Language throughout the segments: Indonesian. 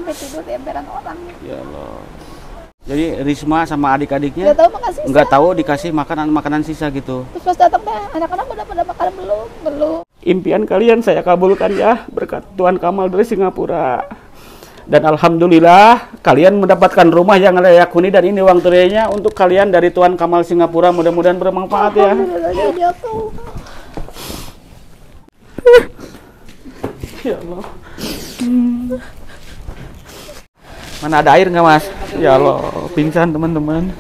sampai tidur di emperan orang. Ya Allah. Jadi Risma sama adik-adiknya Nggak tahu dikasih makanan sisa gitu. Terus pas datang deh, anak-anak udah pada makan belum. Impian kalian saya kabulkan ya berkat Tuan Kamal dari Singapura. Dan alhamdulillah kalian mendapatkan rumah yang layak huni dan ini uang tunainya untuk kalian dari Tuan Kamal Singapura. Mudah-mudahan bermanfaat ya. Ya Allah. Mana ada air nggak Mas? Ya Allah, pingsan teman-teman.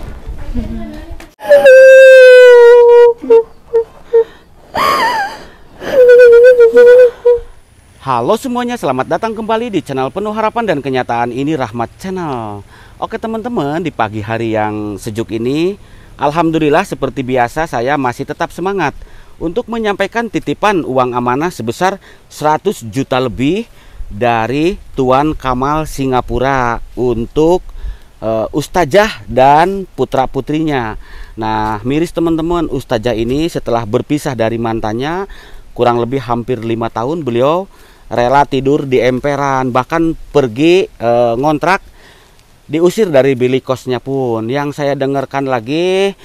Halo semuanya, selamat datang kembali di channel penuh harapan dan kenyataan. Ini Rahmat Channel. Oke teman-teman, di pagi hari yang sejuk ini, alhamdulillah seperti biasa saya masih tetap semangat untuk menyampaikan titipan uang amanah sebesar 100 juta lebih dari Tuan Kamal Singapura untuk Ustazah dan putra-putrinya. Nah, miris teman-teman, Ustazah ini setelah berpisah dari mantannya kurang lebih hampir 5 tahun, beliau rela tidur di emperan, bahkan pergi ngontrak, diusir dari bilik kosnya pun. Yang saya dengarkan lagi,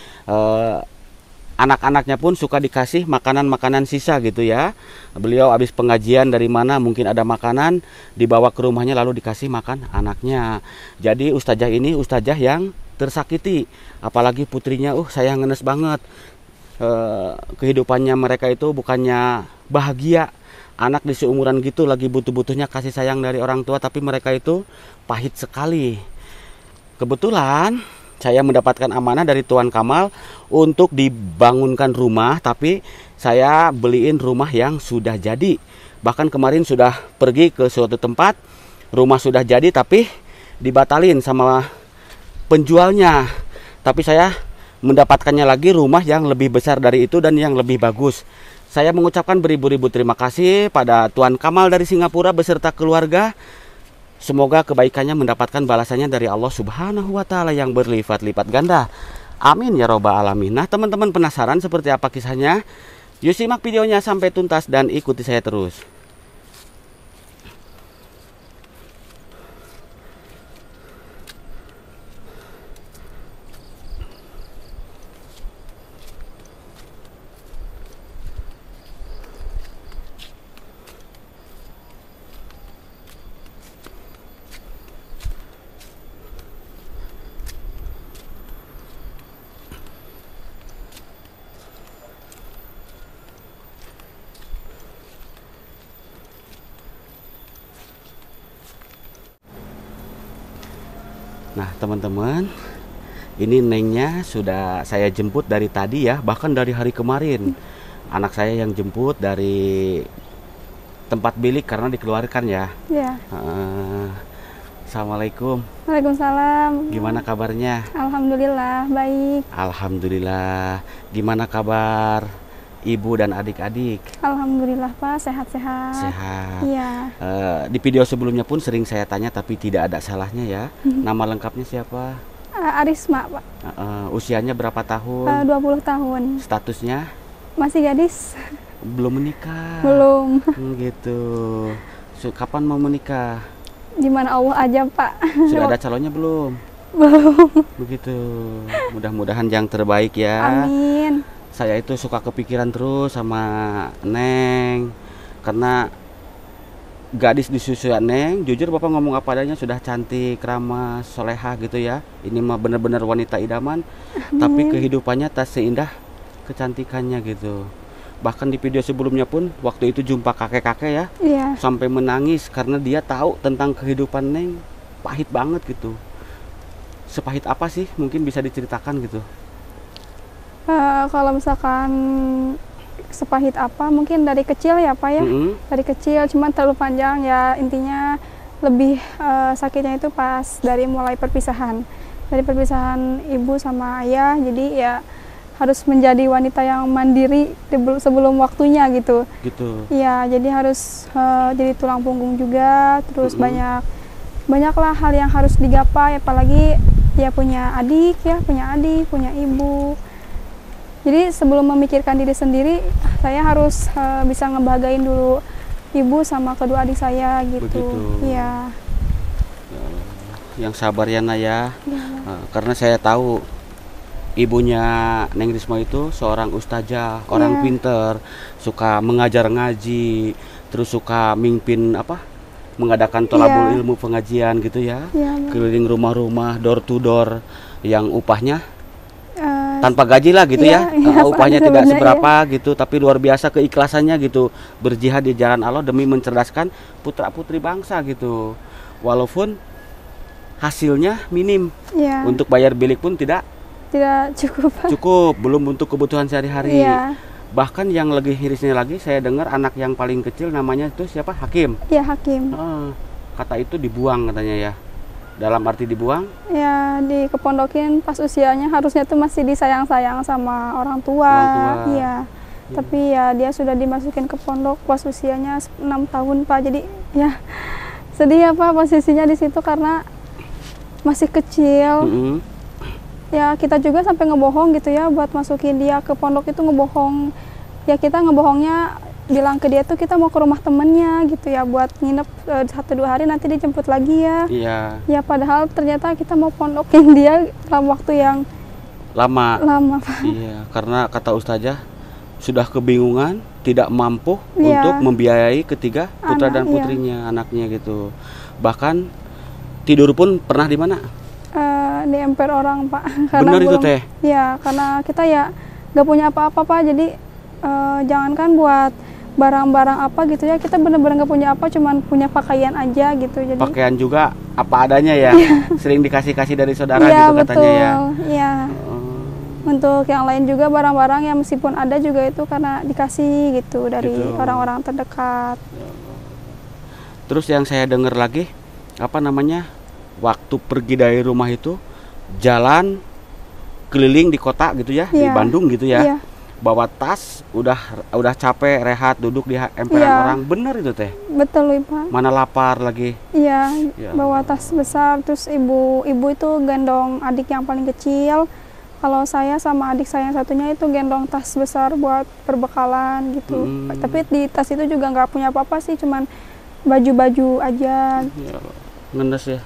anak-anaknya pun suka dikasih makanan-makanan sisa gitu ya. Beliau habis pengajian dari mana mungkin ada makanan, dibawa ke rumahnya lalu dikasih makan anaknya. Jadi Ustazah ini Ustazah yang tersakiti, apalagi putrinya saya ngenes banget. Kehidupannya mereka itu bukannya bahagia. Anak di seumuran gitu lagi butuh-butuhnya kasih sayang dari orang tua, tapi mereka itu pahit sekali. Kebetulan saya mendapatkan amanah dari Tuan Kamal untuk dibangunkan rumah, tapi saya beliin rumah yang sudah jadi. Bahkan kemarin sudah pergi ke suatu tempat, rumah sudah jadi tapi dibatalin sama penjualnya. Tapi saya mendapatkannya lagi rumah yang lebih besar dari itu dan yang lebih bagus. Saya mengucapkan beribu-ribu terima kasih pada Tuan Kamal dari Singapura beserta keluarga. Semoga kebaikannya mendapatkan balasannya dari Allah Subhanahu wa Ta'ala yang berlipat-lipat ganda. Amin ya robbal alamin. Nah teman-teman, penasaran seperti apa kisahnya? Yuk simak videonya sampai tuntas dan ikuti saya terus. Nah teman-teman, ini nengnya sudah saya jemput dari tadi ya, bahkan dari hari kemarin. Anak saya yang jemput dari tempat bilik karena dikeluarkan ya. Iya. Assalamualaikum. Waalaikumsalam. Gimana kabarnya? Alhamdulillah baik. Alhamdulillah. Gimana kabar ibu dan adik-adik? Alhamdulillah Pak, sehat-sehat. Sehat. Iya. Di video sebelumnya pun sering saya tanya tapi tidak ada salahnya ya. Nama lengkapnya siapa? Arisma Pak. Usianya berapa tahun? 20 tahun. Statusnya? Masih gadis. Belum menikah. Belum. Gitu. Kapan mau menikah? Gimana Allah aja Pak. Sudah ada calonnya belum? Belum. Begitu. Mudah-mudahan yang terbaik ya. Amin. Saya itu suka kepikiran terus sama Neng, karena gadis di susuan Neng, jujur Bapak ngomong apa adanya, sudah cantik, ramah, solehah gitu ya. Ini mah benar-benar wanita idaman. Tapi kehidupannya tak seindah kecantikannya gitu. Bahkan di video sebelumnya pun waktu itu jumpa kakek-kakek ya, Iya. sampai menangis karena dia tahu tentang kehidupan Neng pahit banget gitu. Sepahit apa sih? Mungkin bisa diceritakan gitu. Kalau misalkan sepahit apa, mungkin dari kecil ya Pak ya. Dari kecil, cuman terlalu panjang ya. Intinya lebih sakitnya itu pas dari mulai perpisahan. Dari perpisahan ibu sama ayah, jadi ya harus menjadi wanita yang mandiri sebelum waktunya gitu. Gitu. Iya, jadi harus jadi tulang punggung juga. Terus banyaklah hal yang harus digapai, apalagi dia punya adik ya, punya ibu. Jadi sebelum memikirkan diri sendiri, saya harus bisa ngebahagain dulu ibu sama kedua adik saya gitu. Begitu. Iya. yang sabar ya Naya. Ya. Karena saya tahu ibunya Neng Risma itu seorang ustazah, orang pinter, suka mengajar ngaji, terus suka mimpin mengadakan tolabul ilmu pengajian gitu ya, keliling rumah-rumah, door to door, yang upahnya tanpa gaji lah gitu ya, upahnya tidak seberapa gitu, tapi luar biasa keikhlasannya gitu, berjihad di jalan Allah demi mencerdaskan putra putri bangsa gitu, walaupun hasilnya minim, untuk bayar bilik pun tidak cukup, belum untuk kebutuhan sehari-hari. Bahkan yang lebih mirisnya lagi, saya dengar anak yang paling kecil namanya itu siapa? Hakim. Iya, Hakim. Kata itu dibuang katanya ya. Dalam arti dibuang? Ya, dikepondokin pas usianya, harusnya tuh masih disayang-sayang sama orang tua. Iya. Tapi ya dia sudah dimasukin ke pondok pas usianya 6 tahun, Pak. Jadi ya sedih ya, Pak, posisinya di situ karena masih kecil. Ya kita juga sampai ngebohong gitu ya buat masukin dia ke pondok, itu ngebohong. Ya kita ngebohongnya bilang ke dia tuh kita mau ke rumah temennya gitu ya, buat nginep 1-2 hari, nanti dijemput lagi ya. Ya padahal ternyata kita mau pondokin dia dalam waktu yang lama Pak. Iya, karena kata ustazah sudah kebingungan, tidak mampu untuk membiayai ketiga putra dan putrinya, anaknya gitu. Bahkan tidur pun pernah di mana? Di emper orang, Pak. Benar itu teh? Ya, karena kita ya nggak punya apa-apa, Pak. Jadi jangankan buat barang-barang apa gitu ya, kita bener-bener nggak punya apa, cuman punya pakaian aja gitu. Jadi pakaian juga apa adanya ya, sering dikasih-kasih dari saudara gitu katanya ya. Iya. Untuk yang lain juga barang-barang yang meskipun ada juga itu karena dikasih gitu dari orang-orang terdekat. Terus yang saya dengar lagi, waktu pergi dari rumah itu jalan keliling di kota gitu ya, di Bandung gitu ya. Bawa tas, udah capek, rehat, duduk di emperan orang. Bener itu teh? Betul, Pak. Mana lapar lagi? Iya, bawa tas besar, terus ibu itu gendong adik yang paling kecil. Kalau saya sama adik saya yang satunya itu gendong tas besar buat perbekalan gitu. Tapi di tas itu juga nggak punya apa-apa sih, cuman baju-baju aja. Ngendes ya.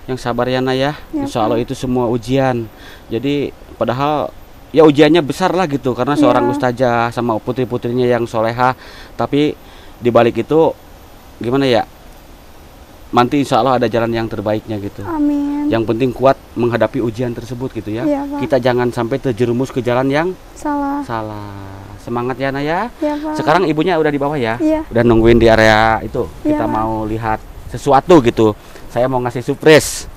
Yang sabar ya Naya, insya Allah itu semua ujian. Jadi padahal ya ujiannya besar lah gitu, karena seorang ustazah sama putri-putrinya yang soleha. Tapi dibalik itu gimana ya, nanti insya Allah ada jalan yang terbaiknya gitu. Amin. Yang penting kuat menghadapi ujian tersebut gitu ya. Kita jangan sampai terjerumus ke jalan yang salah. Semangat ya Naya. Sekarang ibunya udah di bawah ya, udah nungguin di area itu. Kita mau lihat sesuatu gitu, saya mau ngasih surprise.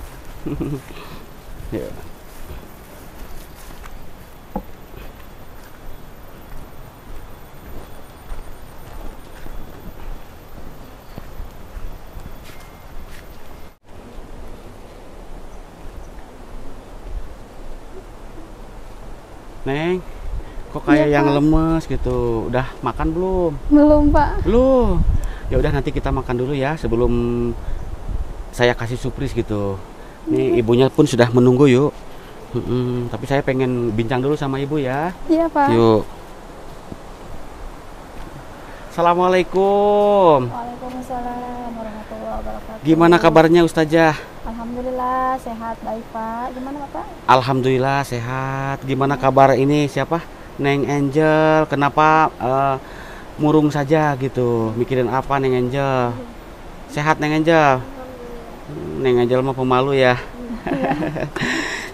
Neng, kok kayak yang lemes gitu. Udah makan belum? Belum, Pak. Belum. Ya udah nanti kita makan dulu ya sebelum saya kasih surprise gitu. Nih ibunya pun sudah menunggu yuk. Tapi saya pengen bincang dulu sama ibu ya. Iya, Pak. Yuk. Assalamualaikum. Waalaikumsalam warahmatullahi wabarakatuh. Gimana kabarnya Ustazah? Alhamdulillah sehat, baik Pak. Gimana Bapak? Alhamdulillah sehat. Gimana kabar ini siapa? Neng Angel. Kenapa murung saja gitu? Mikirin apa Neng Angel? Sehat Neng Angel? Neng Angel mah pemalu ya.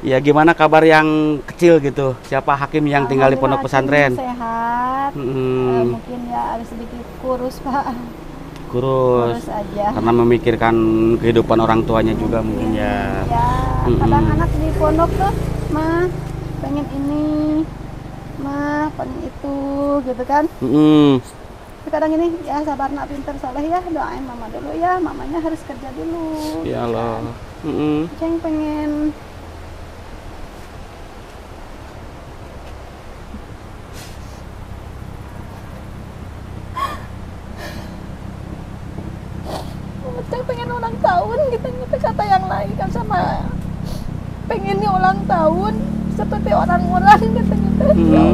Ya gimana kabar yang kecil gitu? Siapa Hakim yang tinggal di pondok pesantren? Sehat. Mungkin ya ada sedikit kurus Pak. Kurus aja. Karena memikirkan kehidupan orang tuanya juga mungkin ya. Kadang anak di pondok tuh, mah pengen ini, mah pengen itu, gitu kan. Kadang ini ya sabar nak, pinter soleh ya, doain mama dulu ya, mamanya harus kerja dulu. Ya Allah. Yang pengen pengen ulang tahun gitu kata yang lain kan, sama pengennya ulang tahun seperti orang-orang katanya.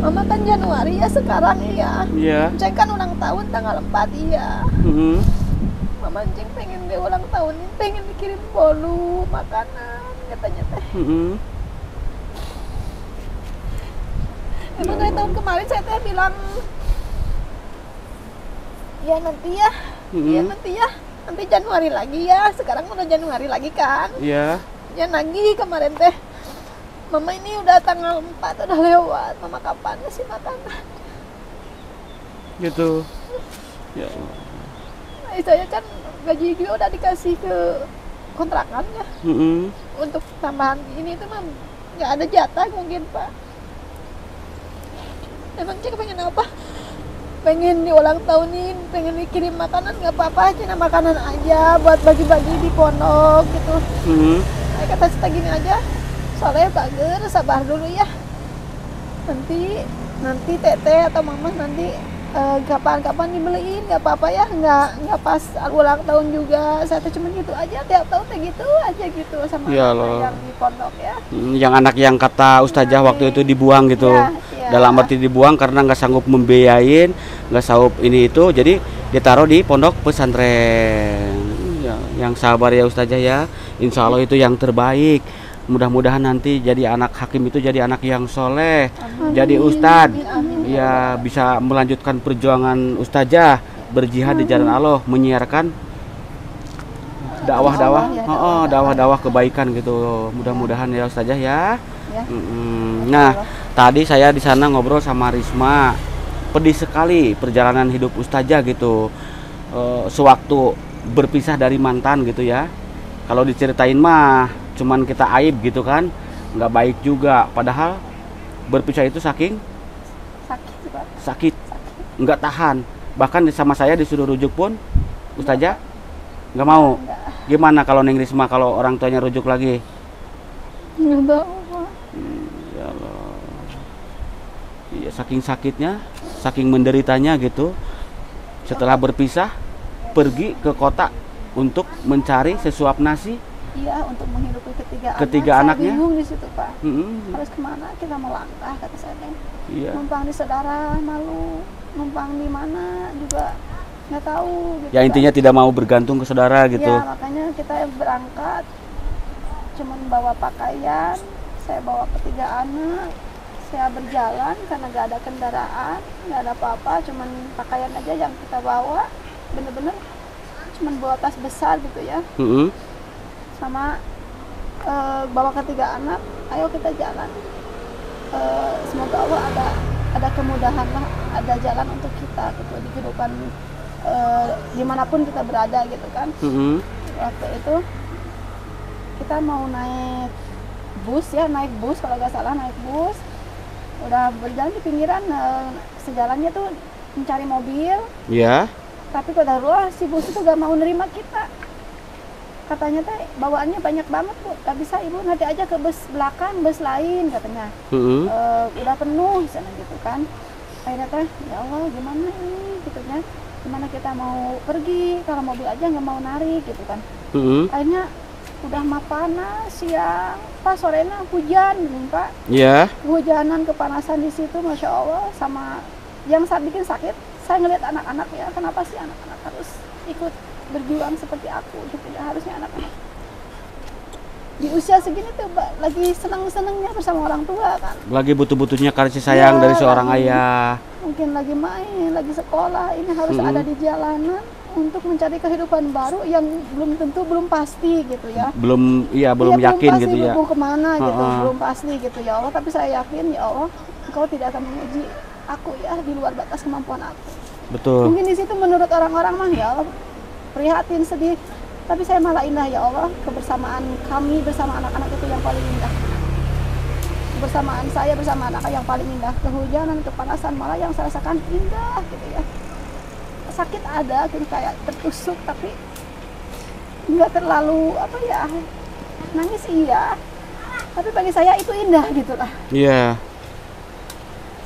Mama kan Januari ya, sekarang iya. Iya. Ceng kan ulang tahun tanggal 4 iya. Mama Ceng pengen dia ulang tahun ini, pengen dikirim bolu makanan katanya teh. Emang dari tahun kemarin saya teh bilang ya nanti ya, ya nanti ya, nanti Januari lagi ya. Sekarang udah Januari lagi kan? Iya. Ya lagi kemarin teh. Mama ini udah tanggal 4 udah lewat. Mama kapan sih makanan? Gitu. Ya Allah. Nah, saya kan gaji gue udah dikasih ke kontrakannya. Untuk tambahan ini itu mah nggak ada jatah mungkin Pak. Emang Cek pengen apa? Pengen diulang tahunin, pengen dikirim makanan nggak apa-apa, cina makanan aja buat bagi-bagi di pondok gitu. Saya kata kita gini aja, soalnya bager, sabar dulu ya. Nanti teteh atau mama nanti kapan-kapan dibeliin, nggak apa-apa ya, nggak pas ulang tahun juga. Saya tuh cuma gitu aja, tiap tahun kayak gitu aja gitu sama yang di pondok ya. Yang anak yang kata Ustazah waktu itu dibuang gitu. Ya. Dalam arti dibuang karena nggak sanggup membiayain, nggak sanggup ini itu, jadi ditaruh di pondok pesantren. Ya, yang sabar ya Ustazah ya, insya Allah itu yang terbaik. Mudah-mudahan nanti jadi anak hakim itu jadi anak yang soleh, jadi ustadz, ya bisa melanjutkan perjuangan Ustazah berjihad di jalan Allah, menyiarkan dakwah kebaikan gitu. Mudah-mudahan ya Ustazah ya. Nah, tadi saya di sana ngobrol sama Risma, pedih sekali perjalanan hidup Ustazah gitu. Sewaktu berpisah dari mantan gitu ya. Kalau diceritain mah cuman kita aib gitu kan, nggak baik juga. Padahal berpisah itu sakit, nggak tahan. Bahkan sama saya disuruh rujuk pun Ustazah nggak mau. Gimana kalau Neng Risma kalau orang tuanya rujuk lagi? Nggak tahu. Ya Allah. Iya, saking sakitnya, saking menderitanya gitu. Setelah berpisah, pergi ke kota untuk mencari sesuap nasi. Iya, untuk menghidupi ketiga anaknya. Saya bingung di situ Pak. Harus kemana kita melangkah kata saya. Iya. Numpang di saudara malu, numpang di mana juga nggak tahu. Gitu, ya intinya Pak. Tidak mau bergantung ke saudara gitu. Ya makanya kita berangkat, cuman bawa pakaian, saya bawa ketiga anak, saya berjalan karena nggak ada kendaraan, nggak ada apa-apa, cuman pakaian aja yang kita bawa, bener-bener cuman bawa tas besar gitu ya. Sama bawa ketiga anak, ayo kita jalan. Semoga Allah ada kemudahan lah, ada jalan untuk kita gitu di kehidupan dimanapun kita berada gitu kan. Waktu itu kita mau naik bus ya, kalau nggak salah naik bus. Udah berjalan di pinggiran, sejalannya tuh mencari mobil. Iya. Tapi qadarullah si bus itu gak mau nerima kita. Katanya teh bawaannya banyak banget Bu, gak bisa Ibu, nanti aja ke bus belakang, bus lain katanya. Udah penuh sana gitu kan. Akhirnya teh ya Allah gimana ini gitunya, gimana kita mau pergi kalau mobil aja nggak mau narik gitu kan. Akhirnya udah mah panas siang, pas sorenya hujan Pak. Iya. Hujanan, kepanasan di situ, masya Allah. Sama yang bikin sakit, saya ngeliat anak-anak ya, kenapa sih anak-anak harus ikut berjuang seperti aku gitu ya. Harusnya anak-anak di usia segini tuh lagi seneng-senengnya bersama orang tua kan, lagi butuh-butuhnya kasih sayang dari seorang ayah, mungkin lagi main, lagi sekolah. Ini harus ada di jalanan untuk mencari kehidupan baru yang belum pasti gitu ya. Belum yakin gitu ya. Mau kemana gitu, belum pasti gitu ya Allah. Tapi saya yakin ya Allah, Engkau tidak akan menguji aku ya di luar batas kemampuan aku. Betul. Mungkin di situ menurut orang-orang mah ya Allah prihatin, sedih, tapi saya malah indah ya Allah, kebersamaan kami bersama anak-anak itu yang paling indah. Kebersamaan saya bersama anak yang paling indah. Kehujanan, kepanasan malah yang saya rasakan indah gitu ya. Sakit ada gitu, kayak tertusuk, tapi nggak terlalu apa ya, nangis iya, tapi bagi saya itu indah gitu lah. Iya.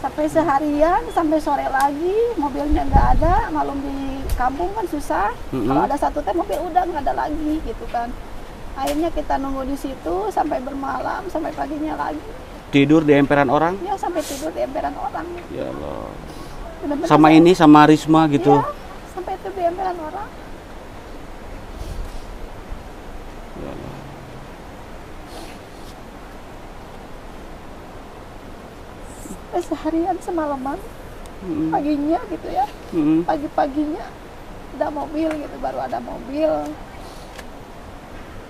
Sampai seharian, sampai sore lagi, mobilnya nggak ada. Malum di kampung kan susah. Kalau ada satu teh mobil udah nggak ada lagi gitu kan. Akhirnya kita nunggu di situ sampai bermalam, sampai paginya lagi. Tidur di emperan orang? Ya sampai tidur di emperan orang. Ya Allah. Bener-bener sama ini sama Risma gitu. Iya, sampai itu diempelan orang. Seharian semalaman, paginya gitu ya, pagi-paginya ada mobil gitu, baru ada mobil.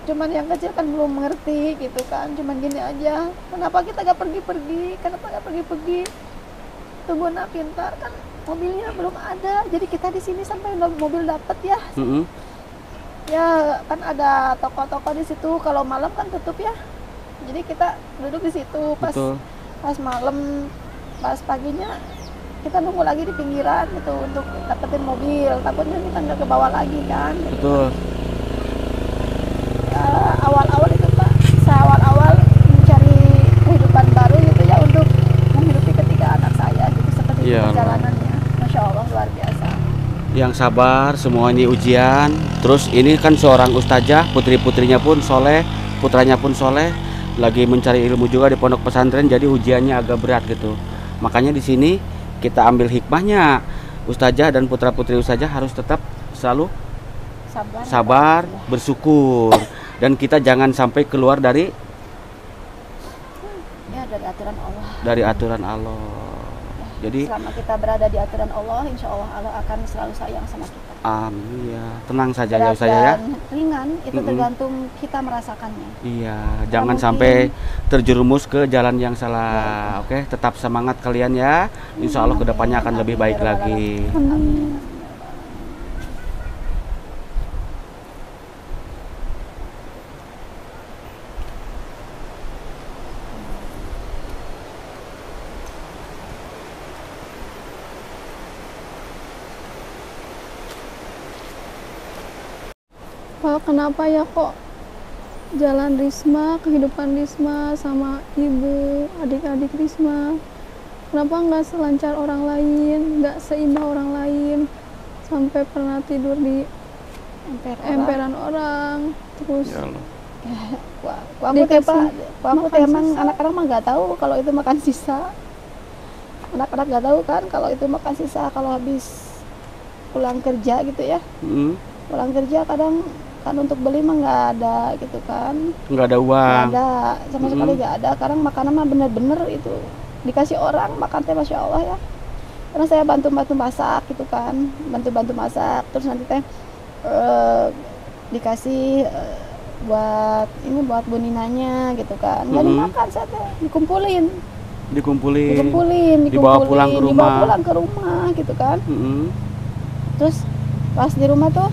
Cuman yang kecil kan belum mengerti gitu kan, cuman gini aja, kenapa kita gak pergi-pergi, kenapa gak pergi-pergi, tunggu nak pintar kan mobilnya belum ada, jadi kita di sini sampai mobil dapat ya. Ya kan ada toko-toko di situ, kalau malam kan tutup ya, jadi kita duduk di situ pas malam, pas paginya kita nunggu lagi di pinggiran gitu untuk dapetin mobil, takutnya kita nggak ke bawah lagi kan gitu. Betul. Awal-awal itu Pak, awal-awal mencari kehidupan baru gitu ya, untuk menghidupi ketiga anak saya gitu, seperti perjalanannya. Masya Allah, luar biasa. Yang sabar, semua ini ujian. Terus ini kan seorang ustazah, putri-putrinya pun soleh, putranya pun soleh, lagi mencari ilmu juga di pondok pesantren, jadi ujiannya agak berat gitu. Makanya di sini kita ambil hikmahnya, ustazah dan putra-putri ustazah harus tetap selalu sabar, bersyukur, dan kita jangan sampai keluar dari aturan Allah. Dari aturan Allah. Jadi selama kita berada di aturan Allah, insya Allah Allah akan selalu sayang sama kita. Amin ya. Tenang saja ya Berat ustazah ya. Ringan itu tergantung kita merasakannya. Iya, jangan sampai terjerumus ke jalan yang salah. Oke, tetap semangat kalian ya. Insya Allah kedepannya akan lebih baik lagi. Amin. Pak, kenapa ya kok jalan Risma, kehidupan Risma sama ibu, adik-adik Risma, kenapa nggak selancar orang lain, nggak seindah orang lain, sampai pernah tidur di emperan orang, terus aku emang anak-anak mah nggak tahu kalau itu makan sisa, anak-anak nggak tahu kan kalau itu makan sisa, kalau habis pulang kerja gitu ya, pulang kerja kadang kan untuk beli mah nggak ada gitu kan, nggak ada uang, nggak ada sama sekali, nggak ada. Sekarang makanan mah bener-bener itu dikasih orang makan teh, Masya Allah ya. Karena saya bantu-bantu masak gitu kan, bantu-bantu masak, terus nanti teh dikasih buat Bu Ninanya gitu kan, nggak dimakan, saya teh dikumpulin, dibawa pulang ke rumah gitu kan. Terus pas di rumah tuh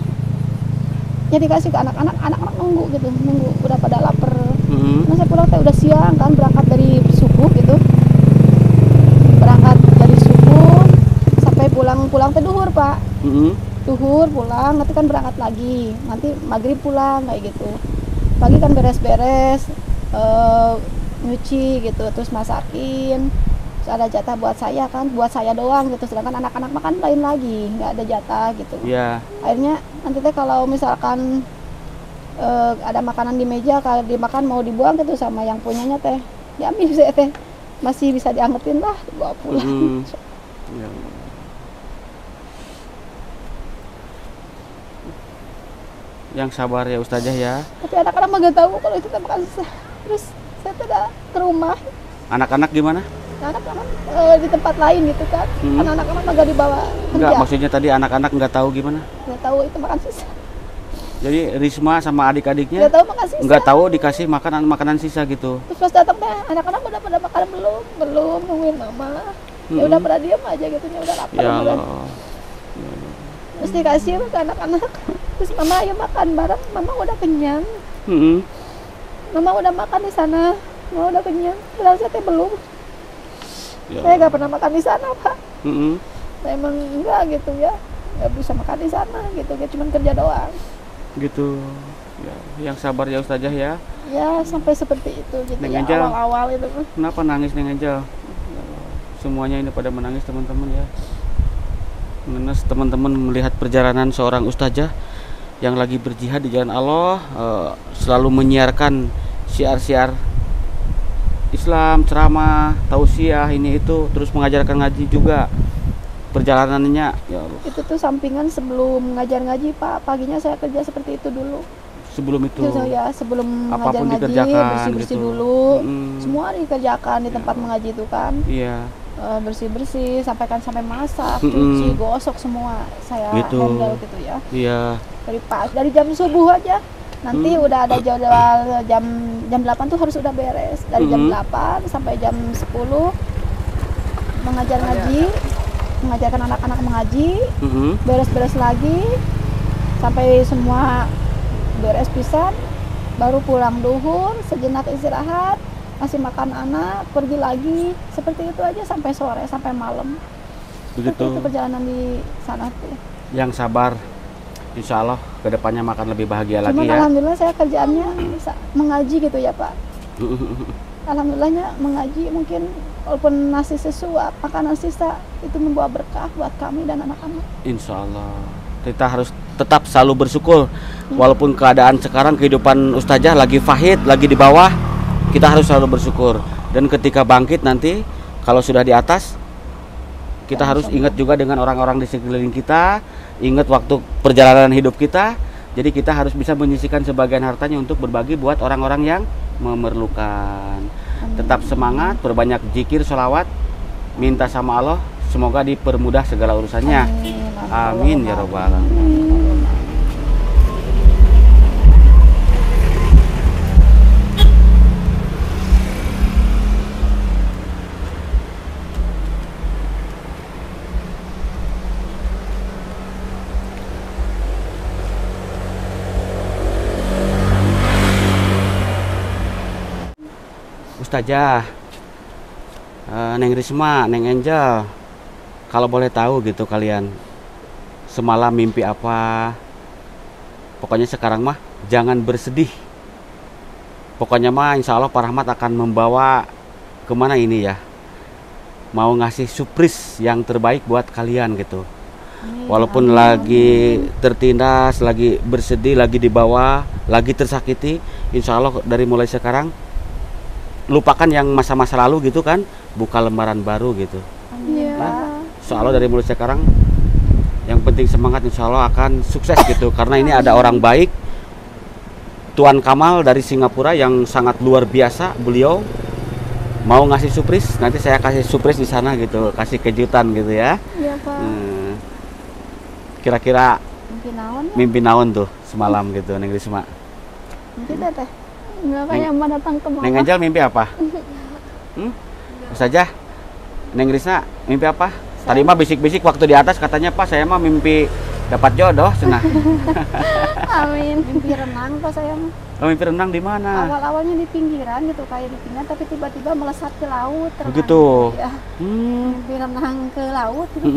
ya dikasih ke anak-anak nunggu udah pada lapar. Nah saya pulang teh udah siang kan, berangkat dari subuh gitu, sampai pulang teh duhur Pak, duhur pulang, nanti kan berangkat lagi, nanti maghrib pulang kayak gitu. Pagi kan beres-beres, nyuci gitu, terus masakin. Terus ada jatah buat saya kan, buat saya doang gitu, sedangkan anak-anak makan lain lagi, nggak ada jatah gitu. Akhirnya nanti teh kalau misalkan ada makanan di meja, kalau dimakan mau dibuang gitu sama yang punyanya teh diambil, saya teh masih bisa diangetin lah, dibawa pulang. Yang sabar ya ustazah ya. Tapi anak-anak mah gak tahu kalau itu teh makan sisa. Terus saya tuh udah ke rumah. Anak-anak gimana? Anak-anak di tempat lain gitu kan. Karena anak-anak mah gak dibawa kerja. Enggak, maksudnya tadi anak-anak nggak tahu gimana? Nggak tahu itu makan sisa. Jadi Risma sama adik-adiknya nggak tahu makan sisa. Nggak tahu dikasih makanan sisa gitu. Terus pas datang teh anak-anak udah pada makan belum nungguin mama. Ya udah pada diam aja gitu, ya udah lapar. Ya Allah. Terus dikasih ke anak-anak. Terus mama ayo makan bareng, mama udah kenyang. Mama udah makan di sana, mama udah kenyang. Padahal saya teh belum. Saya nggak pernah makan di sana Pak. Saya emang enggak gitu ya, nggak bisa makan di sana gitu, ya cuma kerja doang. Gitu. Ya, yang sabar ya ustazah ya. Ya sampai seperti itu gitu Neng ya, Angel, awal-awal itu. Kenapa nangis Neng Angel? Semuanya ini pada menangis teman-teman ya. Mengenai teman-teman melihat perjalanan seorang ustazah yang lagi berjihad di jalan Allah, selalu menyiarkan syiar-syiar Islam, ceramah, tausiah ini itu, terus mengajarkan ngaji juga. perjalanannya ya Allah. Itu tuh sampingan sebelum ngajar ngaji Pak, paginya saya kerja seperti itu dulu. Sebelum itu Ya, sebelum apapun ngajar ngaji dikerjakan bersih-bersih gitu. dulu. Semua dikerjakan di tempat mengaji itu kan. Iya. Bersih-bersih, sampai masak, cuci, gosok semua saya Gitu. handle gitu ya. Iya. Dari jam subuh aja. Nanti udah ada jadwal jam 8 tuh harus udah beres. Dari jam 8 sampai jam 10 mengajar ngaji, mengajarkan anak-anak mengaji, beres-beres lagi sampai semua beres pisan, baru pulang duhur, sejenak istirahat, masih makan anak, pergi lagi, seperti itu aja sampai sore, sampai malam. Begitu. Itu perjalanan di sana tuh. Yang sabar, insya Allah kedepannya makan lebih bahagia lagi Cuman ya. alhamdulillah saya kerjaannya bisa mengaji gitu ya Pak. Alhamdulillahnya mengaji, mungkin walaupun nasi sesuap, makanan sisa itu membawa berkah buat kami dan anak-anak. Insya Allah kita harus tetap selalu bersyukur walaupun keadaan sekarang kehidupan Ustazah lagi pahit, lagi di bawah, kita harus selalu bersyukur. Dan ketika bangkit nanti kalau sudah di atas, kita harus ingat juga dengan orang-orang di sekeliling kita, ingat waktu perjalanan hidup kita. Jadi kita harus bisa menyisihkan sebagian hartanya untuk berbagi buat orang-orang yang memerlukan. Tetap semangat, berbanyak zikir, sholawat, minta sama Allah semoga dipermudah segala urusannya. Amin ya robbal alamin. Ustazah, Neng Risma, Neng Angel, kalau boleh tahu gitu kalian semalam mimpi apa? Pokoknya sekarang mah jangan bersedih. Pokoknya mah insya Allah Pak Rahmat akan membawa kemana ini ya, mau ngasih surprise yang terbaik buat kalian gitu. Walaupun lagi tertindas, lagi bersedih, lagi di bawah, lagi tersakiti, insya Allah dari mulai sekarang lupakan yang masa-masa lalu gitu kan, buka lembaran baru gitu. Nah, soalnya dari mulai sekarang yang penting semangat, insya Allah akan sukses gitu. Karena ini ada orang baik, Tuan Kamal dari Singapura yang sangat luar biasa. Beliau mau ngasih surprise, nanti saya kasih surprise di sana gitu, kasih kejutan gitu ya. Iya Pak. Kira-kira Mimpi naon tuh semalam gitu, Neng Risma? Mimpi teh. Enggak kayak mau datang ke mama. Neng Angel mimpi apa? Ustazah, Neng Risma mimpi apa? Tadi mah bisik-bisik waktu di atas katanya Pak saya mah mimpi dapat jodoh cenah. Amin. Mimpi renang Pak saya mah. Oh, mimpi renang di mana? Awal-awalnya di pinggiran gitu, kayak di pinggiran, tapi tiba-tiba melesat ke laut. Begitu. Ya. Mimpi renang ke laut gitu.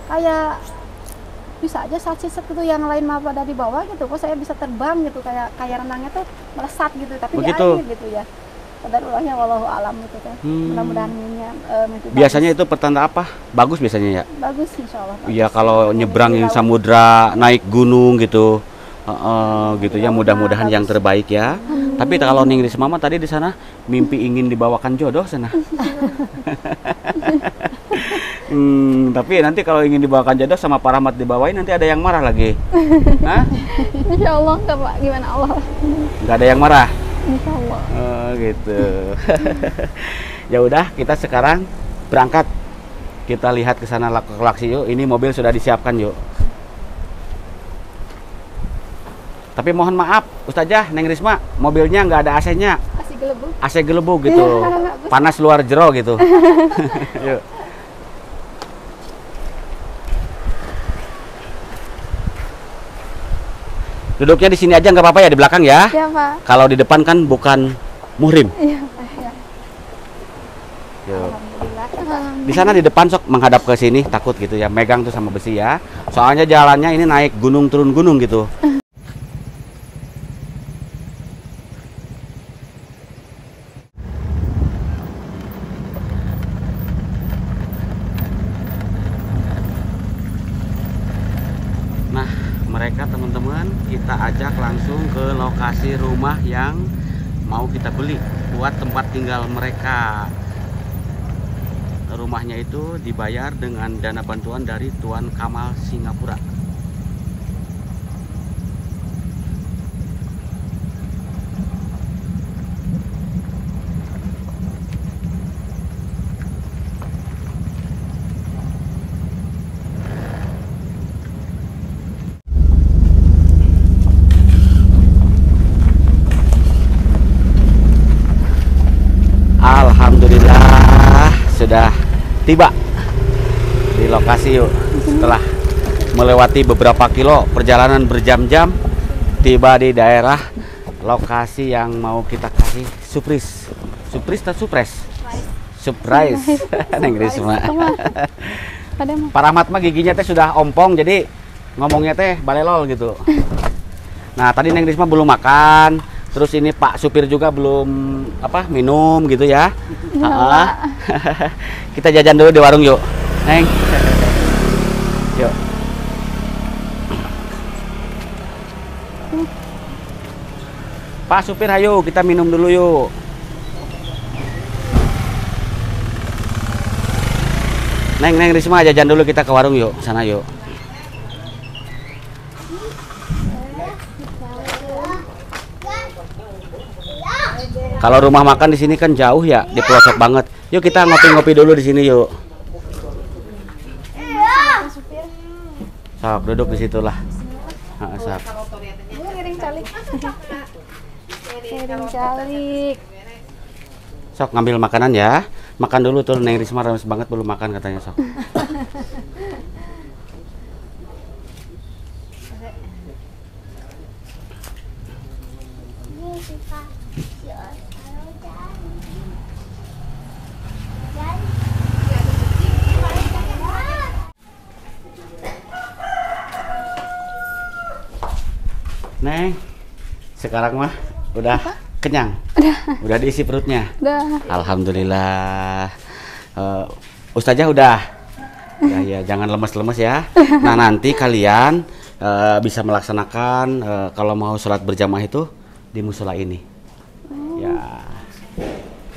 Kayak bisa aja saat sisat gitu, yang lain mah pada di bawah gitu, kok saya bisa terbang gitu, kayak renangnya tuh melesat gitu, tapi Begitu. di air gitu ya. Qadarullah wallahu alam gitu kan. Mudah-mudahan mimpi Biasanya bagus. itu pertanda apa? Bagus biasanya ya? Bagus insyaallah. Iya, kalau nyebrangin samudra, naik gunung gitu. Gitu ya, mudah-mudahan yang terbaik ya. Tapi kalau Neng Risma mah tadi di sana mimpi ingin dibawakan jodoh sana. Tapi nanti kalau ingin dibawakan jodoh sama Pak Rahmat dibawain nanti ada yang marah lagi. Hah? Insya Allah enggak Pak, gimana Allah. Nggak ada yang marah. Insya Allah. Oh gitu. Ya udah, kita sekarang berangkat. Kita lihat ke sana laksi yuk. Ini mobil sudah disiapkan yuk. Tapi mohon maaf, Ustazah, Neng Risma, mobilnya nggak ada AC-nya. AC gelebug gitu. Panas luar jero gitu. Yuk. Duduknya di sini aja nggak apa-apa ya, di belakang ya. Iya Pak. Kalau di depan kan bukan muhrim. Iya. Yuk. Di sana di depan sok menghadap ke sini, takut gitu ya, megang tuh sama besi ya. Soalnya jalannya ini naik gunung turun gunung gitu. Nah, mereka teman-teman kita ajak langsung ke lokasi rumah yang mau kita beli buat tempat tinggal mereka. rumahnya itu dibayar dengan dana bantuan dari Tuan Kamal Singapura. Alhamdulillah sudah tiba di lokasi yuk. Setelah melewati beberapa kilo perjalanan berjam-jam, tiba di daerah lokasi yang mau kita kasih surprise. Surprise atau surprise? Surprise. Neng Risma. Pak Rahmat mah giginya teh sudah ompong, jadi ngomongnya teh balelol gitu. Nah, tadi Neng Risma belum makan. Terus ini Pak supir juga belum minum gitu ya. Kita jajan dulu di warung yuk, Neng. Yuk. Pak supir, ayo kita minum dulu yuk. Neng Risma, jajan dulu, kita ke warung yuk, sana yuk. Kalau rumah makan di sini kan jauh ya, di pelosok banget. Yuk kita ngopi-ngopi dulu di sini yuk. Sok, duduk di situlah. Sok. Sok, ngambil makanan ya. Makan dulu tuh, Neng Risma rames banget belum makan katanya, sok. Neng, sekarang mah udah kenyang? Udah diisi perutnya? Udah. Alhamdulillah. Ustazah udah? Ya, jangan lemes-lemes ya. Nah, nanti kalian bisa melaksanakan kalau mau sholat berjamaah itu di musola ini. Ya,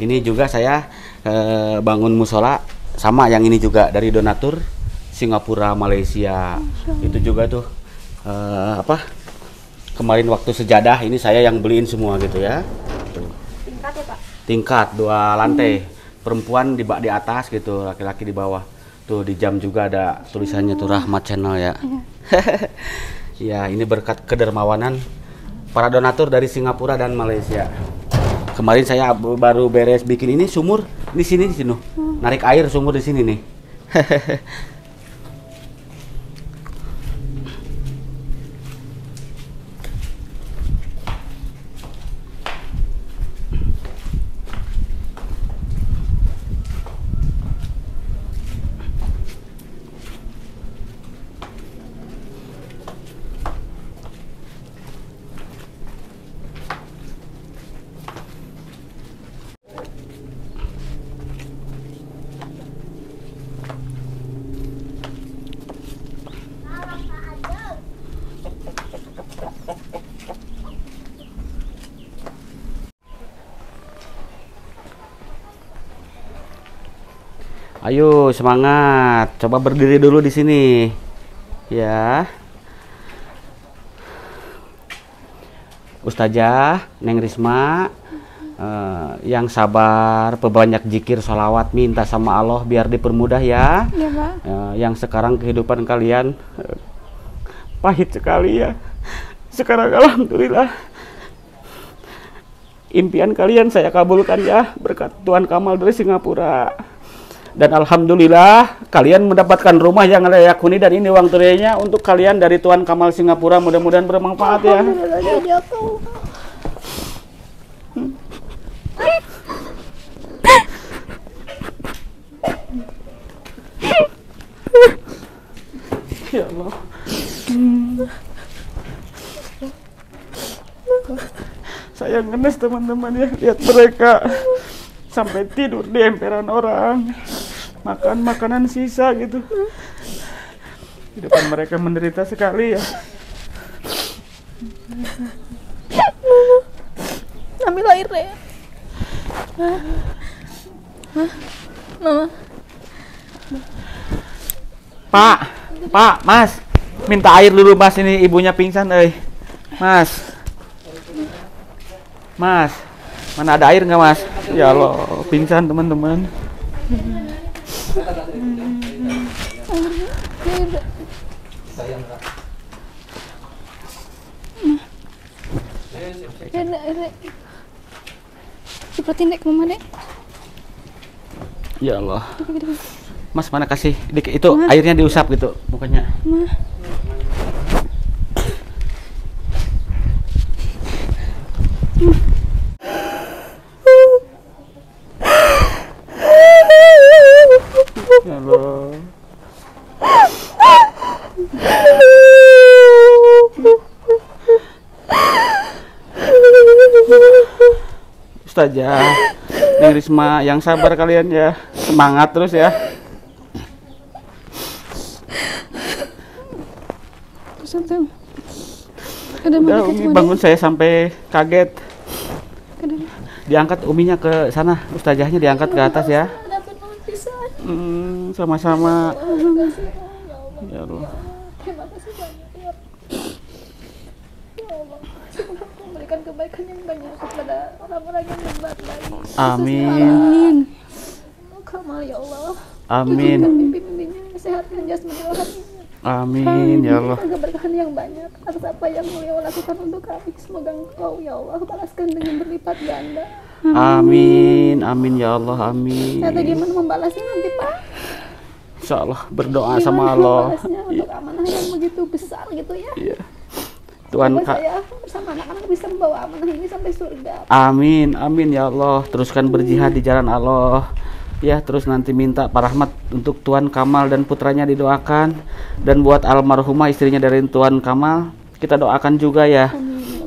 ini juga saya bangun musola sama yang ini juga dari donatur Singapura, Malaysia. Itu juga tuh kemarin waktu sejadah ini saya yang beliin semua gitu ya. Tingkat ya Pak? Tingkat 2 lantai. Perempuan di atas gitu, laki-laki di bawah. Tuh di jam juga ada tulisannya tuh Rahmat Channel ya. Ya, ini berkat kedermawanan para donatur dari Singapura dan Malaysia. Kemarin saya baru beres bikin ini sumur di sini narik air sumur di sini nih. Ayo semangat, coba berdiri dulu di sini, ya. Ustazah, Neng Risma, yang sabar, perbanyak zikir, sholawat, minta sama Allah biar dipermudah ya. Iya Pak. Yang sekarang kehidupan kalian pahit sekali ya. Sekarang alhamdulillah impian kalian saya kabulkan ya berkat Tuan Kamal dari Singapura. Dan alhamdulillah kalian mendapatkan rumah yang layak huni dan ini uang tunainya untuk kalian dari Tuan Kamal Singapura, mudah-mudahan bermanfaat ya. Ya Allah. Saya ngenes teman-teman ya, lihat mereka sampai tidur di emperan orang, makan makanan sisa gitu. Kehidupan mereka menderita sekali ya. Ambil air deh. Mama. Pak, Mas, minta air dulu Mas, ini ibunya pingsan, Mas, mana ada air nggak Mas? Ya Allah, pingsan teman-teman. Ciprotin dek ke mama dek. Ya Allah. Mas, mana kasih itu Mas. Airnya diusap gitu mukanya. Mas. Ya Allah. Ustazah, Neng Risma, yang sabar kalian ya, semangat terus ya. Udah, Umi bangun saya sampai kaget. Diangkat Uminya ke sana, Ustazahnya diangkat ke atas ya. Sama-sama. Ya Allah. Terima kasih banyak ya. Ya Allah, semoga Kau memberikan kebaikan yang banyak kepada orang-orang yang membaik. Amin. Kamal ya Allah. Amin. Mimpi-mimpinya kesehatan jasmani rohaninya. Amin ya Allah. Keberkahan yang banyak atas apa yang beliau lakukan untuk kami. Semoga Engkau ya Allah balaskan dengan berlipat ganda. Amin, amin ya Allah, amin. Nanti gimana membalasnya nanti Pak? Insya Allah berdoa sama Allah. Untuk amanah yang begitu besar gitu ya. Iya. Tuhan saya bersama anak-anak bisa membawa amanah ini sampai surga. Amin, amin ya Allah. Teruskan berjihad di jalan Allah. Ya, terus nanti minta Pak Rahmat untuk Tuan Kamal dan putranya didoakan, dan buat almarhumah istrinya dari Tuan Kamal kita doakan juga ya.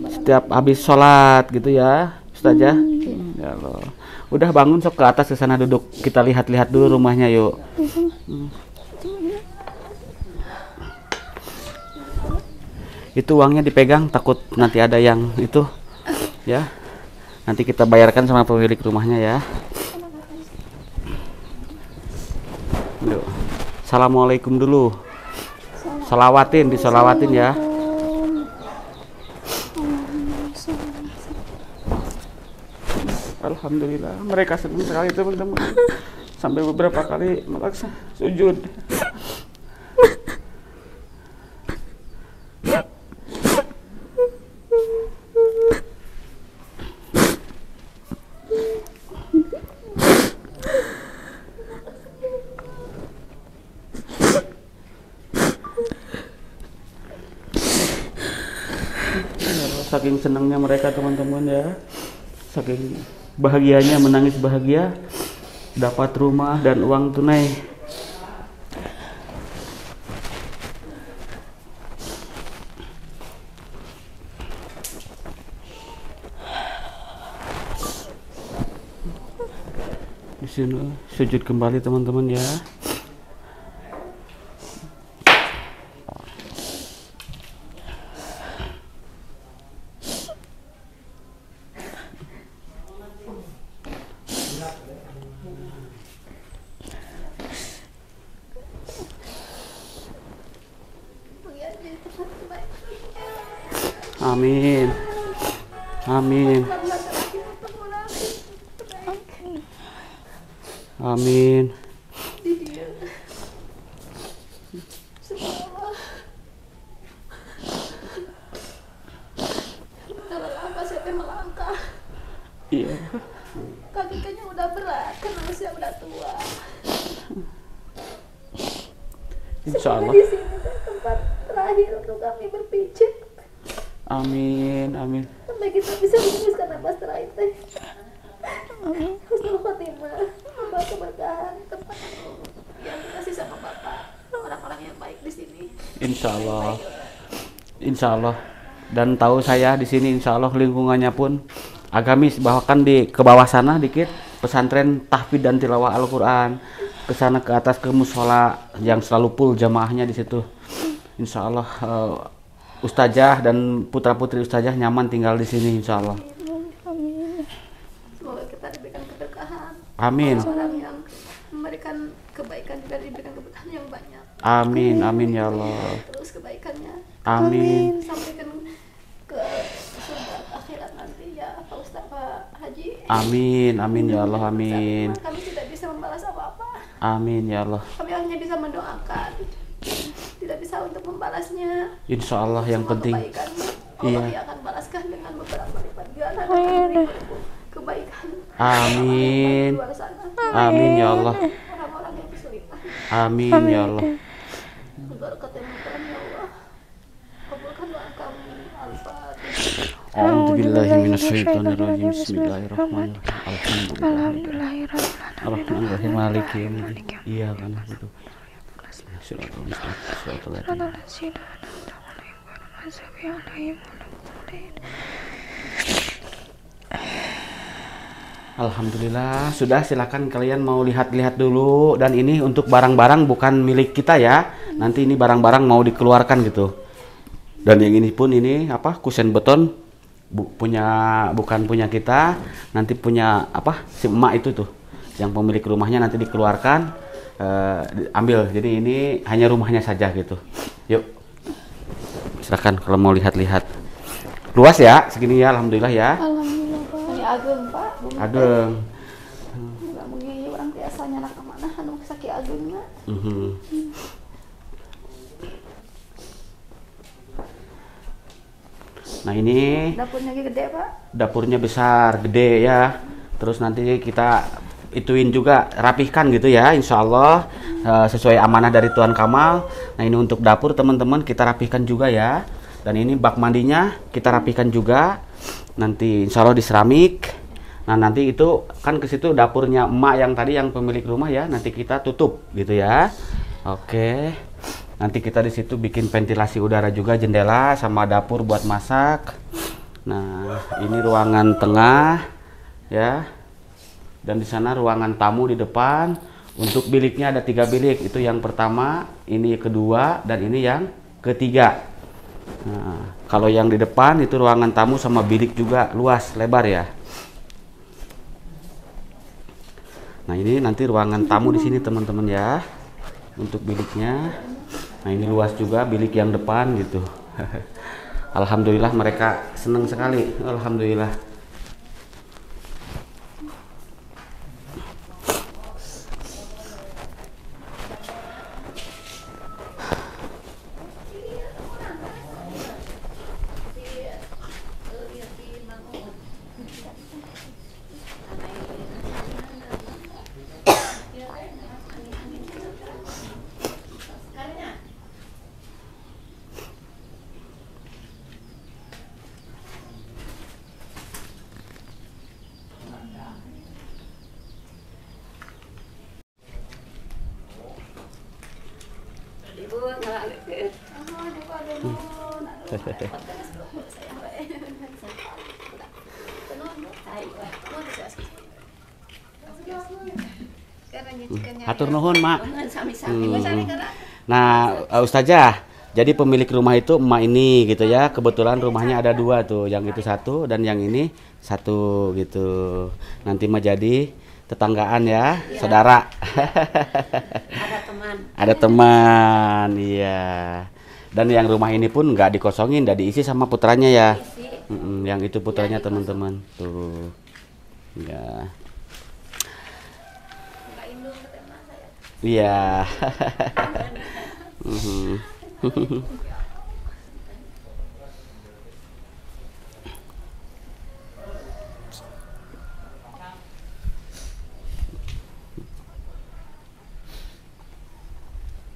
Setiap habis sholat gitu ya, Ustazah. Ya Allah. Udah bangun sok ke atas ke sana duduk. Kita lihat-lihat dulu rumahnya yuk. Itu uangnya dipegang, takut nanti ada yang itu ya. Nanti kita bayarkan sama pemilik rumahnya ya. Yuk. Assalamualaikum dulu. Disolawatin ya. Alhamdulillah, mereka senang sekali teman-teman. Sampai beberapa kali melaksa sujud. Saking senangnya mereka teman-teman ya, saking bahagianya, menangis bahagia dapat rumah dan uang tunai. Di sini sujud kembali teman-teman ya. Amin. Amin. Amin. Iya. Kakinya udah berat karena usia udah tua. Insya Allah. Di sini tempat terakhir untuk kami berpijak. Amin, amin. Sampai kita bisa meneruskan nafas terakhir teh. Amin. Husnul khotimah, membawa keberkahan tempat yang dikasih sama Bapak, orang-orang yang baik di sini. Insya Allah, Insya Allah. Dan tahu saya di sini Insya Allah lingkungannya pun agamis, bahkan di ke bawah sana dikit pesantren tahfidz dan tilawah Al-Quran, ke sana ke atas ke musola yang selalu full jamaahnya di situ. Insya Allah. Ustazah dan putra-putri Ustazah nyaman tinggal di sini Insya Allah. Amin. Semoga kita diberikan keberkahan. Amin. Orang yang diberikan kebaikan, juga diberikan keberkahan yang banyak. Amin, amin ya Allah. Terus kebaikannya. Amin. Sampaikan ke surga akhirat nanti ya Pak Ustaz, Pak Haji. Amin, amin ya Allah, amin. Kami tidak bisa membalas apa-apa. Amin ya Allah. Kami hanya bisa mendoakan, tidak bisa untuk membalasnya. Insya Allah yang Semua penting. kebaikannya Iya. Allah akan balaskan dengan beberapa lipat ganda kebaikan. Amin. Di luar sana. Amin ya Allah. Orang-orang yang kesulitan. Amin ya Allah. Berkat yang Tuhan ya Allah. Kabulkan doa kami. Al-Fatihah. A'udzubillahi minasyaitonirrajim. Bismillahirrahmanirrahim. Alhamdulillah. Ar-Rahmanir-Rahim. Maliki yaumiddin. Iya kan gitu. Siratal mustaqim. Alhamdulillah, sudah, silakan kalian mau lihat-lihat dulu. Dan ini untuk barang-barang bukan milik kita ya. Nanti ini barang-barang mau dikeluarkan gitu. Dan yang ini pun ini apa? Kusen beton bukan punya kita. Nanti punya apa? Si emak itu tuh. Yang pemilik rumahnya nanti dikeluarkan, ambil. Jadi ini hanya rumahnya saja gitu. Yuk. Silakan kalau mau lihat-lihat. Luas ya, segini ya, alhamdulillah ya. Alhamdulillah Pak. Ini ageng Pak. Ageng. Enggak mengingat orang biasanya anak amanah anu sakit agengnya. Nah ini Dapurnya gede Pak. dapurnya besar, gede ya. Terus nanti kita ituin juga, rapihkan gitu ya, insya Allah sesuai amanah dari Tuan Kamal. Nah ini untuk dapur teman-teman kita rapihkan juga ya. Dan ini bak mandinya kita rapihkan juga. Nanti insya Allah di seramik. Nah nanti itu kan ke situ dapurnya emak yang tadi yang pemilik rumah ya. Nanti kita tutup gitu ya. Oke. Nanti kita di situ bikin ventilasi udara juga, jendela sama dapur buat masak. Nah ini ruangan tengah ya. Dan di sana ruangan tamu di depan. Untuk biliknya ada 3 bilik. Itu yang pertama, ini kedua, dan ini yang ketiga. Nah, kalau yang di depan itu ruangan tamu sama bilik juga luas, lebar ya. Nah ini nanti ruangan tamu di sini teman-teman ya. Untuk biliknya. Nah ini luas juga bilik yang depan gitu. Alhamdulillah mereka senang sekali. Alhamdulillah. Hatur nuhun, Mak. Nah, Ustazah, jadi pemilik rumah itu emak ini gitu ya. Kebetulan rumahnya ada 2 tuh, yang itu 1 dan yang ini 1 gitu. Nanti mah jadi tetanggaan ya, saudara. Ada teman. Ada teman, iya. Dan yang rumah ini pun nggak dikosongin, nggak diisi sama putranya ya. Yang itu putranya teman-teman tuh, ya. Iya.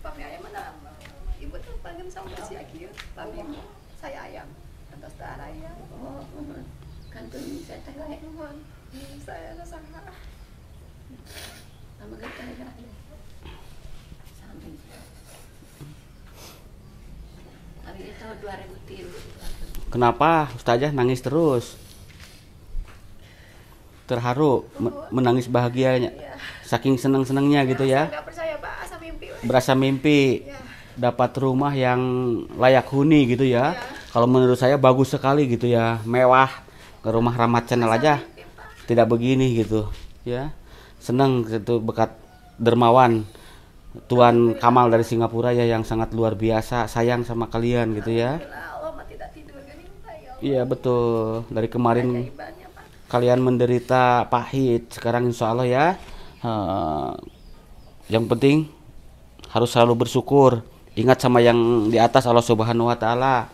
Pami ayam mana? Ibu tuh panggil sama si Akil. Pami saya ayam. Atas darah ya. Oh, kantun saya teh lain. Saya rasa sama kita ya. Hari itu 2003. Kenapa Ustazah nangis terus? Terharu, menangis bahagianya, saking senang-senangnya gitu ya. Nggak percaya Pak, asa mimpi. Berasa mimpi dapat rumah yang layak huni gitu ya. Kalau menurut saya bagus sekali gitu ya, mewah. Ke rumah Rahmat Channel aja tidak begini gitu ya. Senang gitu, berkat dermawan Tuan Kamal dari Singapura ya, yang sangat luar biasa sayang sama kalian gitu ya. Iya betul, dari kemarin kalian menderita pahit, sekarang insya Allah ya. Yang penting harus selalu bersyukur, ingat sama yang di atas Allah Subhanahu Wa Taala,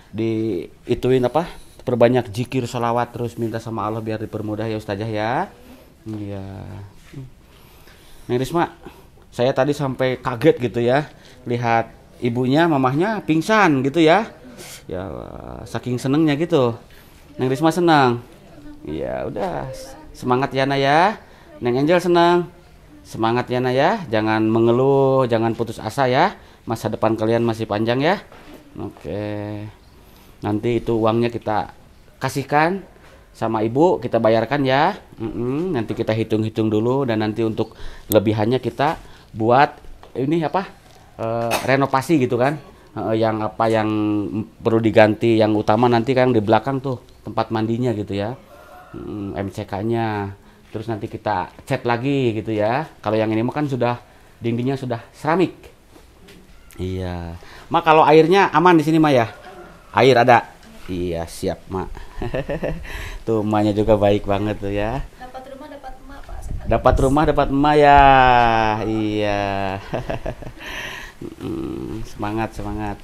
diituin apa, perbanyak zikir, sholawat, terus minta sama Allah biar dipermudah ya Ustazah ya. Iya. Neng Risma, saya tadi sampai kaget gitu ya, lihat ibunya, mamahnya pingsan gitu ya. Ya saking senengnya gitu. Neng Risma senang. Ya udah, semangat ya Nak ya. Neng Angel senang. Semangat ya Nak ya. Jangan mengeluh, jangan putus asa ya. Masa depan kalian masih panjang ya. Oke. Nanti itu uangnya kita kasihkan sama ibu, kita bayarkan ya. Nanti kita hitung-hitung dulu, dan nanti untuk lebihannya kita buat ini apa, renovasi gitu kan, yang apa yang perlu diganti, yang utama nanti kan di belakang tuh tempat mandinya gitu ya, MCK-nya, terus nanti kita cat lagi gitu ya. Kalau yang ini mah kan sudah dindingnya sudah seramik. Iya, Mak, kalau airnya aman di sini Mak ya? Air ada? Iya siap Mak. Tuh emaknya juga baik banget tuh ya. Dapat rumah dapat emak Pak. Dapat rumah dapat emak ya. Iya. Semangat semangat.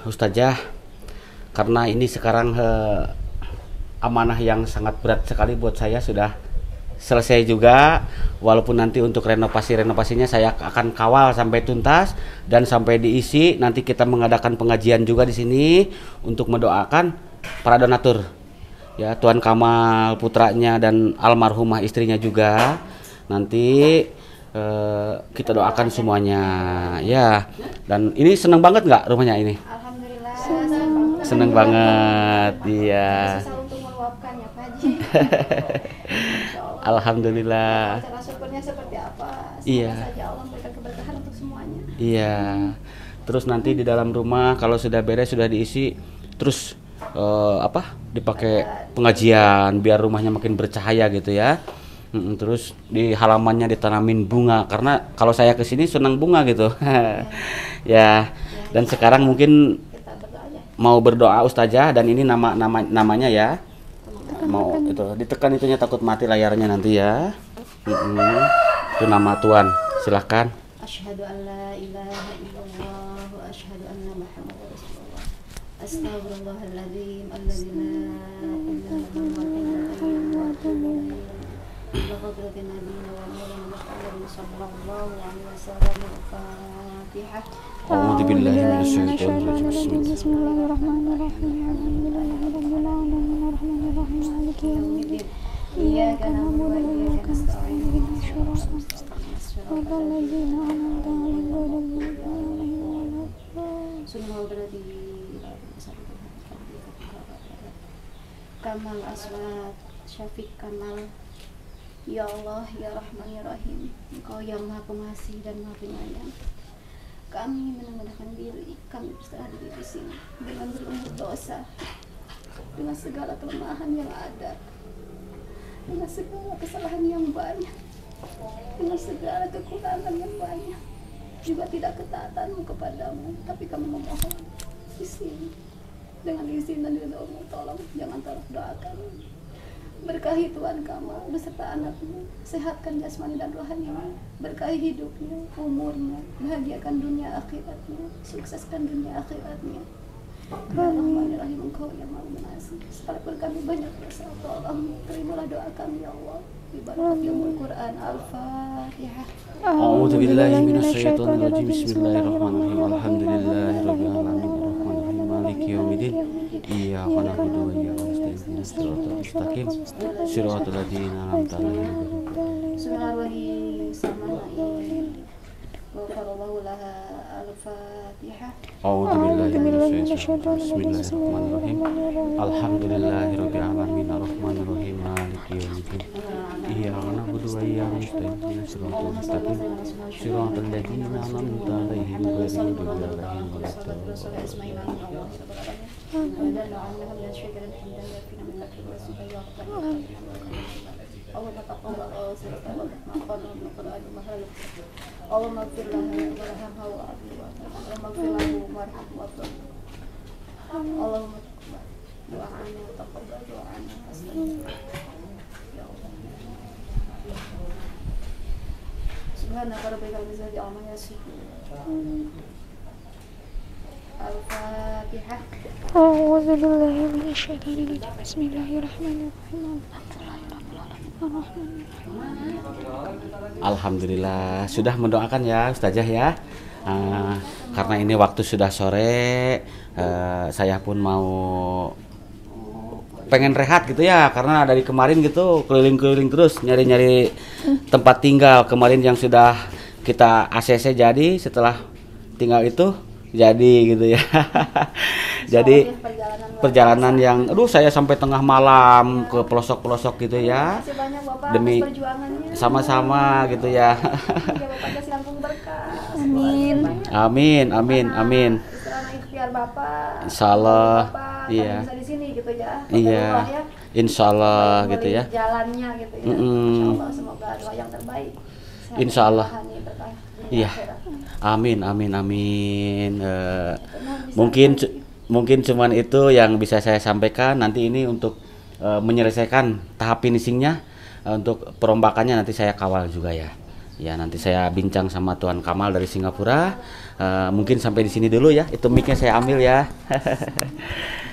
Ustazah, karena ini sekarang amanah yang sangat berat sekali buat saya sudah selesai juga, walaupun nanti untuk renovasinya saya akan kawal sampai tuntas dan sampai diisi. Nanti kita mengadakan pengajian juga di sini untuk mendoakan para donatur ya, Tuan Kamal putranya dan almarhumah istrinya juga. Nanti kita doakan semuanya ya. Dan ini seneng banget nggak rumahnya ini? Alhamdulillah. Seneng banget, iya. Susah untuk meluapkan ya Pak Haji. Alhamdulillah. Cara syukurnya seperti apa? Semoga Iya. saja Allah memberikan keberkahan untuk semuanya. Iya. Terus nanti di dalam rumah kalau sudah beres, sudah diisi, terus apa? Dipakai pengajian biar rumahnya makin bercahaya gitu ya. Terus di halamannya ditanamin bunga, karena kalau saya kesini senang bunga gitu. Ya. Dan sekarang mungkin Kita berdoa ya. mau berdoa Ustazah, dan ini namanya ya. Mau itu ditekan itunya, takut mati layarnya nanti ya. Itu nama Tuan, silahkan. Asyhadu an la ilaha illallah wa asyhadu anna Muhammadar Rasulullah. Astaghfirullahaladzim alladzi la ilaha illallah wa atubu ilaih. Baqadratin nabiyina wa maulana Muhammadin sallallahu alaihi wasallam. Al-Fatihah. A'udzu billahi minasyaitonir rajim. Bismillahirrahmanirrahim. Alhamdulillahirabbil alamin arrahmanirrahim maliki yaumiddin. Iyyaka na'budu wa iyyaka nasta'in ihdinas siratal ladzina an'amta 'alaihim ghairil maghdubi 'alaihim waladdallin. Sunnah berarti Kamal Aswad Syafiq Kamal. Ya Allah, ya Rahman, ya Rahim, Engkau yang Maha Pengasih dan Maha Penyayang. Kami menengadahkan diri, kami berserah diri di sini dengan berlumur dosa, dengan segala kelemahan yang ada, dengan segala kesalahan yang banyak, dengan segala kekurangan yang banyak, juga tidak ketaatanmu kepadamu. Tapi kami memohon di sini dengan izin dan ridho-Mu, tolong jangan tolak doa kami. Berkahi Tuan Kamal beserta anaknya, sehatkan jasmani dan rohaninya, berkahi hidupnya, umurnya, bahagiakan dunia akhiratnya, sukseskan dunia akhiratnya. Ya Rahman-Rahim, Engkau yang Maha Pengasih. Sekalipun kami banyak dosa, tolong terimalah doa kami ya Allah. Barakat yaumul Quran. Al-Fatihah. A'udzu billahi minasyaitonir rajim. Bismillahirrahmanirrahim. Alhamdulillahirabbil alamin arrahmanirrahim maliki yaumiddin. Iyyaka na'budu wa iyyaka nasta'in ihdinas siratal mustaqim siratal ladzina an'amta 'alaihim. Bismillahirrahmanirrahim. غفر الله لها. الفاتحة. أعوذ بالله من الشيطان الرجيم. بسم الله الرحمن الرحيم. الحمد لله رب العالمين الرحمن الرحيم مالك يوم الدين إياك نعبد وإياك نستعين اهدنا الصراط المستقيم صراط الذين أنعمت عليهم غير المغضوب عليهم ولا الضالين. اللهم تقبل اللهم اغفر لها وارحمها وعافها اللهم اغفر له وارحمه واغفر اللهم تقبل دعاءنا وتقبل دعاءنا يا الله. سبحانك ربك رب العزة عما يصفون. الفاتحة. أعوذ بالله من الشيطان الرجيم. بسم الله الرحمن الرحيم. Alhamdulillah sudah mendoakan ya Ustazah ya. Karena ini waktu sudah sore, saya pun mau pengen rehat gitu ya, karena dari kemarin gitu keliling-keliling terus nyari-nyari tempat tinggal. Kemarin yang sudah kita ACC jadi, setelah tinggal itu jadi gitu ya. Jadi perjalanan yang saya sampai tengah malam ke pelosok-pelosok gitu ya. Demi sama-sama gitu ya. Amin, amin, amin. Insya Allah, iya. Iya, Insya Allah gitu ya. Jalannya gitu ya. Insya Allah semoga doa yang terbaik. Insya Allah. Iya. Amin, amin, amin. Mungkin cuman itu yang bisa saya sampaikan. Nanti ini untuk menyelesaikan tahap finishingnya, untuk perombakannya nanti saya kawal juga ya. Ya nanti saya bincang sama Tuan Kamal dari Singapura. Mungkin sampai di sini dulu ya. Itu mic-nya saya ambil ya.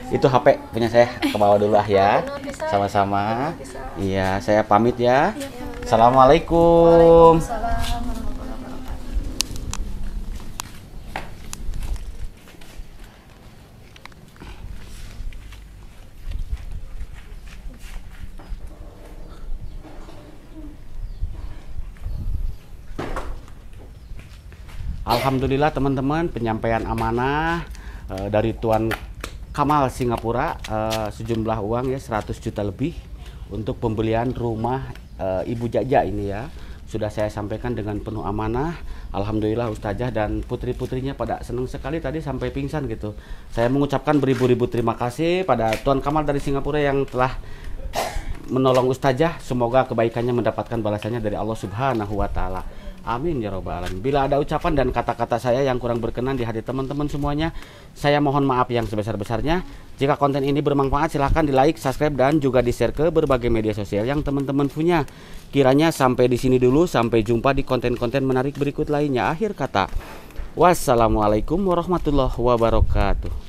Itu HP punya saya, ke bawah dulu ya. Sama-sama. Iya, saya pamit ya. Assalamualaikum. Alhamdulillah teman-teman, penyampaian amanah dari Tuan Kamal Singapura, sejumlah uang ya 100 juta lebih untuk pembelian rumah Ibu Jaja ini ya. Sudah saya sampaikan dengan penuh amanah. Alhamdulillah Ustazah dan putri-putrinya pada senang sekali tadi sampai pingsan gitu. Saya mengucapkan beribu-ribu terima kasih pada Tuan Kamal dari Singapura yang telah menolong Ustazah. Semoga kebaikannya mendapatkan balasannya dari Allah Subhanahu wa Ta'ala. Amin ya robbal alamin. Bila ada ucapan dan kata-kata saya yang kurang berkenan di hati teman-teman semuanya, saya mohon maaf yang sebesar-besarnya. Jika konten ini bermanfaat, silahkan di like, subscribe, dan juga di share ke berbagai media sosial yang teman-teman punya. Kiranya sampai di sini dulu, sampai jumpa di konten-konten menarik berikut lainnya. Akhir kata, wassalamualaikum warahmatullahi wabarakatuh.